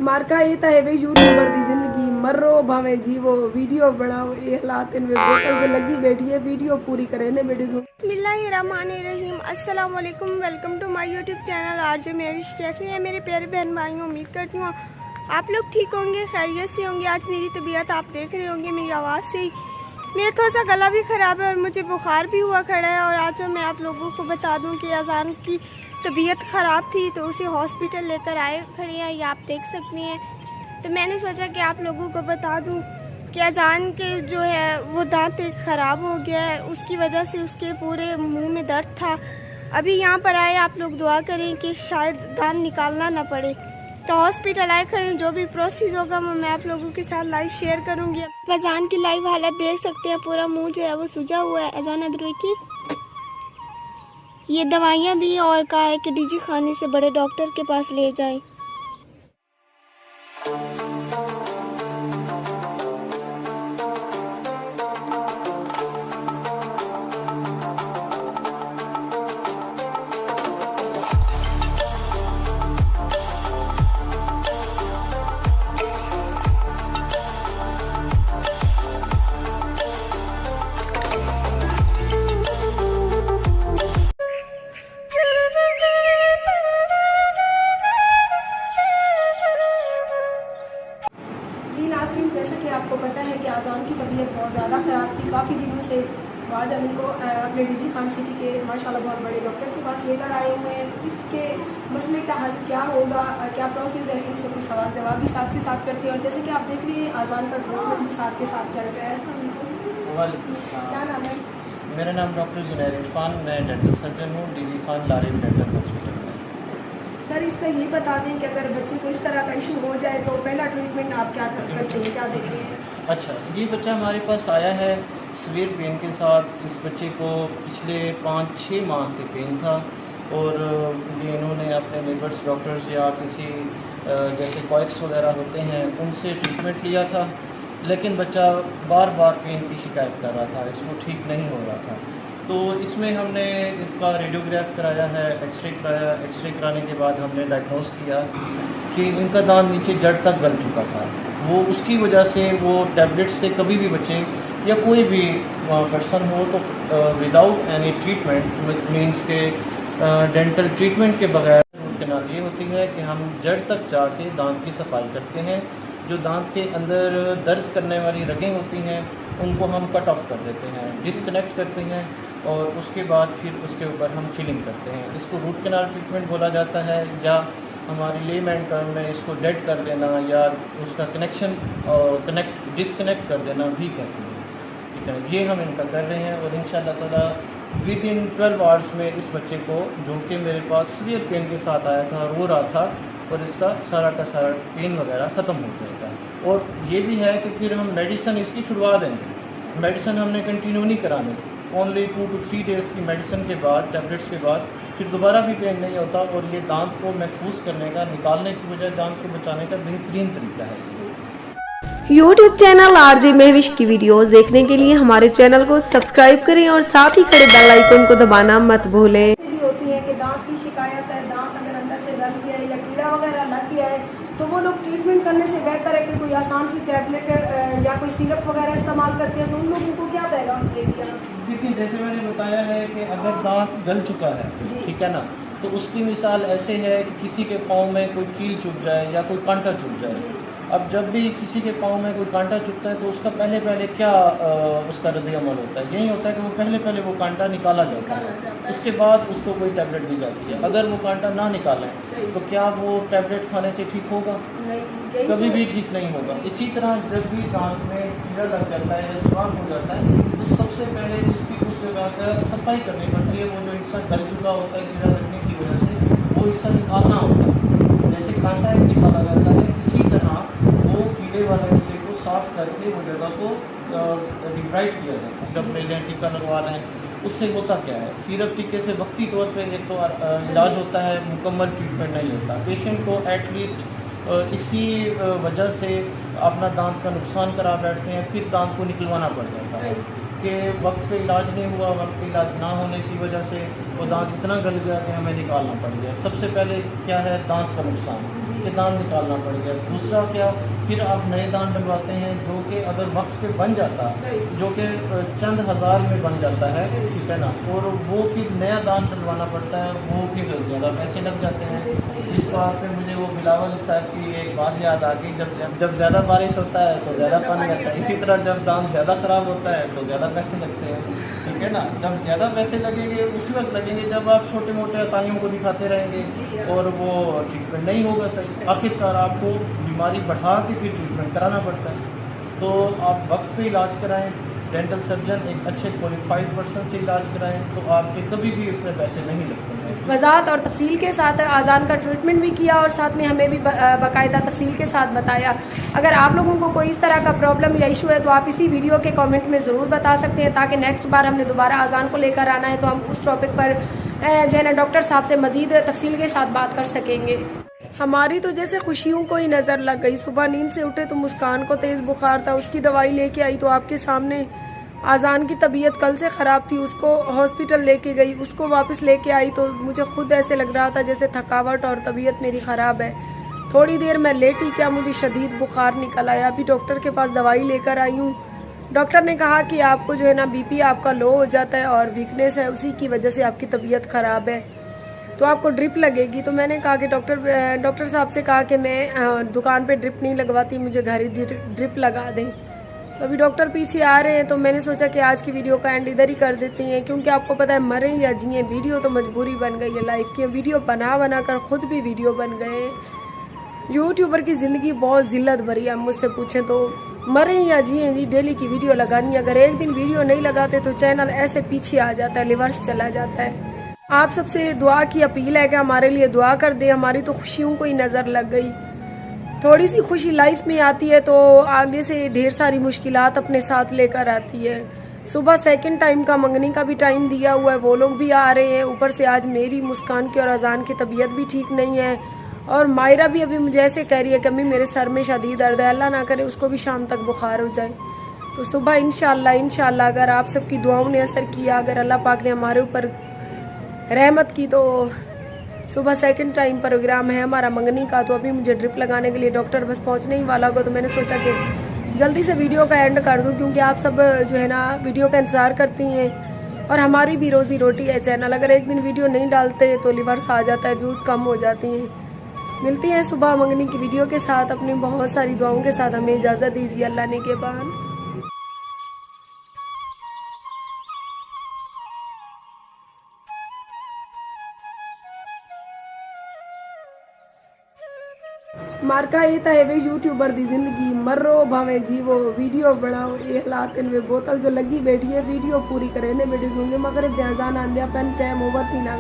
मार्का ये है वे यूट्यूबर दी जिंदगी मरो भावे जीवो वीडियो बनाओ ये हालात इनमें बोतल जो लगी बैठी है वीडियो पूरी करें ने वीडियो। बिस्मिल्लाहिर्रहमानिर्रहीम अस्सलाम वालेकुम welcome to my YouTube channel RJ Mahvish. कैसे हैं मेरे प्यारे बहन भाइयों, उम्मीद करती हूँ आप लोग ठीक होंगे, खैरियत से होंगे। आज मेरी तबीयत आप देख रहे होंगे मेरी आवाज़ से ही मेरा थोड़ा सा गला भी ख़राब है और मुझे बुखार भी हुआ खड़ा है। और आज मैं आप लोगों को बता दूं कि अजान की तबीयत ख़राब थी तो उसे हॉस्पिटल लेकर आए खड़े हैं, ये आप देख सकते हैं। तो मैंने सोचा कि आप लोगों को बता दूं कि अजान के जो है वो दांत एक ख़राब हो गया है, उसकी वजह से उसके पूरे मुंह में दर्द था। अभी यहाँ पर आए, आप लोग दुआ करें कि शायद दांत निकालना ना पड़े। तो हॉस्पिटल आए खड़े, जो भी प्रोसेस होगा वो मैं आप लोगों के साथ लाइव शेयर करूँगी। अजान की लाइव हालत देख सकते हैं, पूरा मुँह जो है वो सूजा हुआ है। अजान अदरुई की ये दवाइयाँ दी और कहा है कि डीजी खाने से बड़े डॉक्टर के पास ले जाएं। जैसे कि आपको पता है कि आज़ान की तबीयत बहुत ज़्यादा ख़राब थी काफ़ी दिनों से। आज हम इनको अपने डीजी खान सिटी के माशाल्लाह बहुत बड़े डॉक्टर के पास लेकर आए हुए हैं। तो इसके मसले का हल क्या होगा, क्या प्रोसेस है, इनसे कुछ सवाल जवाब भी साथ के साथ करते हैं। और जैसे कि आप देख रहे हैं आज़ान का ड्रोन भी साथ के साथ चल रहा है। क्या नाम है? मेरा नाम डॉक्टर जुनैर इरफान, मैं डेंटल सर्जन हूँ डीजी खान लारिब डेंटल हॉस्पिटल में। सर इसका ये बता दें कि अगर बच्चे को इस तरह का इशू हो जाए तो पहला ट्रीटमेंट आप क्या करते हैं, क्या देते हैं? अच्छा, ये बच्चा हमारे पास आया है सीवियर पेन के साथ। इस बच्चे को पिछले 5-6 माह से पेन था और ये इन्होंने अपने नेबर्स डॉक्टर्स या किसी जैसे कॉइक्स वगैरह होते हैं उनसे ट्रीटमेंट लिया था, लेकिन बच्चा बार बार पेन की शिकायत कर रहा था, इसको ठीक नहीं हो रहा था। तो इसमें हमने इसका रेडियोग्राफ कराया है, एक्सरे कराया। एक्सरे कराने के बाद हमने डायग्नोस किया कि इनका दांत नीचे जड़ तक गल चुका था। वो उसकी वजह से वो टैबलेट्स से कभी भी बच्चे या कोई भी पर्सन हो तो विदाउट एनी ट्रीटमेंट मीन्स के डेंटल ट्रीटमेंट के बगैर रूट कैनाल ये होती है कि हम जड़ तक जाके दांत की सफाई करते हैं। जो दांत के अंदर दर्द करने वाली रगें होती हैं उनको हम कट ऑफ कर देते हैं, डिस्कनेक्ट करते हैं और उसके बाद फिर उसके ऊपर हम फिलिंग करते हैं। इसको रूट कैनाल ट्रीटमेंट बोला जाता है या हमारी लेमैन टर्म में इसको डेड कर देना या उसका कनेक्शन और डिस्कनेक्ट कर देना भी कहते हैं। ठीक है, ये हम इनका कर रहे हैं और इंशाअल्लाह ताला विद इन 12 आवर्स में इस बच्चे को, जो कि मेरे पास सीवियर पेन के साथ आया था, रो रहा था, और इसका सारा का सारा पेन वगैरह ख़त्म हो जाएगा। और ये भी है कि फिर हम मेडिसिन इसकी छुड़वा देंगे। मेडिसिन हमने कंटिन्यू नहीं करानी, ओनली 2 to 3 डेज़ की मेडिसिन के बाद, टैबलेट्स के बाद फिर दोबारा भी पेन नहीं होता। और ये दांत को महफूज करने का, निकालने की बजाय दांत को बचाने का बेहतरीन तरीका है। YouTube चैनल आरजे महविश की वीडियोस देखने के लिए हमारे चैनल को सब्सक्राइब करें और साथ ही खड़े बेल आइकन को दबाना मत भूलें। होती है कि दांत की शिकायत है, दांत अगर अंदर से गल गया है या कीड़ा वगैरह लग गया है तो वो लोग ट्रीटमेंट करने से बेहतर है कि कोई आसान सी टैबलेट या कोई सिरप वगैरह इस्तेमाल करते हैं। तो उन लोगों को क्या पैगाम दे दिया? देखिए, जैसे मैंने बताया है कि अगर दांत गल चुका है, ठीक है ना, तो उसकी मिसाल ऐसे है कि किसी के पाँव में कोई कील चुभ जाए या कोई कांटा चुभ जाए। अब जब भी किसी के पाँव में कोई कांटा चुभता है तो उसका पहले क्या उसका रद्द-ए-अमल होता है, यही होता है कि वो पहले वो कांटा निकाला जाता है, उसके बाद उसको कोई टैबलेट दी जाती है। अगर वो कांटा ना निकालें तो क्या वो टैबलेट खाने से ठीक होगा? कभी भी ठीक नहीं होगा। इसी तरह जब भी दांत में कीड़ा लग जाता है या सुराख हो जाता है तो सबसे पहले उसकी उस जगह का सफाई करनी पड़ती है। वो जो हिस्सा गल चुका होता है कीड़ा लगने की वजह से, वो हिस्सा निकालना होता है। जैसे कांटा एक निकाला जाता है, इसी तरह वो कीड़े वाले हिस्से को साफ करके वो जगह को रिब्राइट किया जाता है। जब पहले टीका लगवा रहे हैं उससे होता क्या है, सिरप टीके से वक्ती तौर पे एक तो इलाज होता है, मुकम्मल ट्रीटमेंट नहीं होता। पेशेंट को एटलीस्ट इसी वजह से अपना दांत का नुकसान करा बैठते हैं, फिर दांत को निकलवाना पड़ जाता है। कि वक्त पे इलाज नहीं हुआ, वक्त पे इलाज ना होने की वजह से वो दांत इतना गल गया कि हमें निकालना पड़ गया। सबसे पहले क्या है, दांत का नुकसान, ये दांत निकालना पड़ गया। दूसरा क्या, फिर आप नए दांत डलवाते हैं जो कि अगर वक्त पे बन जाता, जो कि चंद हज़ार में बन जाता है, ठीक है ना, और वो फिर नया दांत डलवाना पड़ता है, वो फिर ज़्यादा पैसे लग जाते हैं। इस बात पे मुझे वो बिलावल साहब की एक बात याद आ गई, जब ज़्यादा बारिश होता है तो ज़्यादा पानी लगता है, इसी तरह जब दांत ज़्यादा ख़राब होता है तो ज़्यादा पैसे लगते हैं, ठीक है ना। जब ज़्यादा पैसे लगेंगे उस वक्त लगेंगे जब आप छोटे मोटे अताइयों को दिखाते रहेंगे और वो ट्रीटमेंट नहीं होगा सही। आखिरकार आपको बीमारी बढ़ा के फिर ट्रीटमेंट कराना पड़ता है। तो आप वक्त पे इलाज कराएं, डेंटल सर्जन एक अच्छे क्वालिफाइड पर्सन से इलाज कराएं तो आपके कभी भी इतने पैसे नहीं लगते हैं। वजाहत और तफसील के साथ आज़ान का ट्रीटमेंट भी किया और साथ में हमें भी बाकायदा तफसील के साथ बताया। अगर आप लोगों को कोई इस तरह का प्रॉब्लम या इशू है तो आप इसी वीडियो के कमेंट में ज़रूर बता सकते हैं, ताकि नेक्स्ट बार हमने दोबारा आज़ान को लेकर आना है तो हम उस टॉपिक पर जो है ना डॉक्टर साहब से मज़ीद तफसील के साथ बात कर सकेंगे। हमारी तो जैसे खुशियों को ही नज़र लग गई। सुबह नींद से उठे तो मुस्कान को तेज़ बुखार था, उसकी दवाई लेके आई तो आपके सामने आज़ान की तबीयत कल से ख़राब थी, उसको हॉस्पिटल लेके गई, उसको वापस लेके आई तो मुझे खुद ऐसे लग रहा था जैसे थकावट और तबीयत मेरी ख़राब है। थोड़ी देर मैं लेटी, क्या मुझे शदीद बुखार निकल आया। अभी डॉक्टर के पास दवाई लेकर आई हूँ। डॉक्टर ने कहा कि आपको जो है ना बीपी आपका लो हो जाता है और वीकनेस है, उसी की वजह से आपकी तबीयत ख़राब है, तो आपको ड्रिप लगेगी। तो मैंने कहा कि डॉक्टर साहब से कहा कि मैं दुकान पे ड्रिप नहीं लगवाती, मुझे घर ही ड्रिप लगा दें। तो अभी डॉक्टर पीछे आ रहे हैं तो मैंने सोचा कि आज की वीडियो का एंड इधर ही कर देती हैं, क्योंकि आपको पता है मरे या जिए वीडियो तो मजबूरी बन गई है लाइफ की। वीडियो बना कर खुद भी वीडियो बन गए। यूट्यूबर की ज़िंदगी बहुत जिल्लत भरी है, मुझसे पूछें तो मरे या जिए जी डेली की वीडियो लगानी। अगर एक दिन वीडियो नहीं लगाते तो चैनल ऐसे पीछे आ जाता है, रिवर्स चला जाता है। आप सबसे दुआ की अपील है कि हमारे लिए दुआ कर दे। हमारी तो खुशियों को ही नज़र लग गई। थोड़ी सी खुशी लाइफ में आती है तो आगे से ढेर सारी मुश्किलात अपने साथ लेकर आती है। सुबह सेकंड टाइम का मंगनी का भी टाइम दिया हुआ है, वो लोग भी आ रहे हैं। ऊपर से आज मेरी, मुस्कान की और अजान की तबीयत भी ठीक नहीं है और मायरा भी अभी मुझे ऐसे कह रही है कि अम्मी मेरे सर में शदीद दर्द है, अल्लाह ना करे उसको भी शाम तक बुखार हो जाए। तो सुबह इंशाल्लाह अगर आप सबकी दुआओं ने असर किया, अगर अल्लाह पाक ने हमारे ऊपर रहमत की, तो सुबह सेकंड टाइम प्रोग्राम है हमारा मंगनी का। तो अभी मुझे ड्रिप लगाने के लिए डॉक्टर बस पहुंचने ही वाला होगा, तो मैंने सोचा कि जल्दी से वीडियो का एंड कर दूं, क्योंकि आप सब जो है ना वीडियो का इंतज़ार करती हैं और हमारी भी रोज़ी रोटी है चैनल। अगर एक दिन वीडियो नहीं डालते तो रिवर्स आ जाता है, व्यूज़ कम हो जाती हैं। मिलती हैं सुबह मंगनी की वीडियो के साथ। अपनी बहुत सारी दुआओं के साथ हमें इजाज़त दीजिए। अल्लाह ने के बाद मार्का ये तो है वे यूट्यूबर दी जिंदगी, मरो भावे जीवो, वीडियो बनाओ, ये हालात इनमें बोतल जो लगी बैठी है वीडियो पूरी करे ने बेटे दूंगे मगर ध्यान आंदिया पेन चाहे मोहब्बत ही ना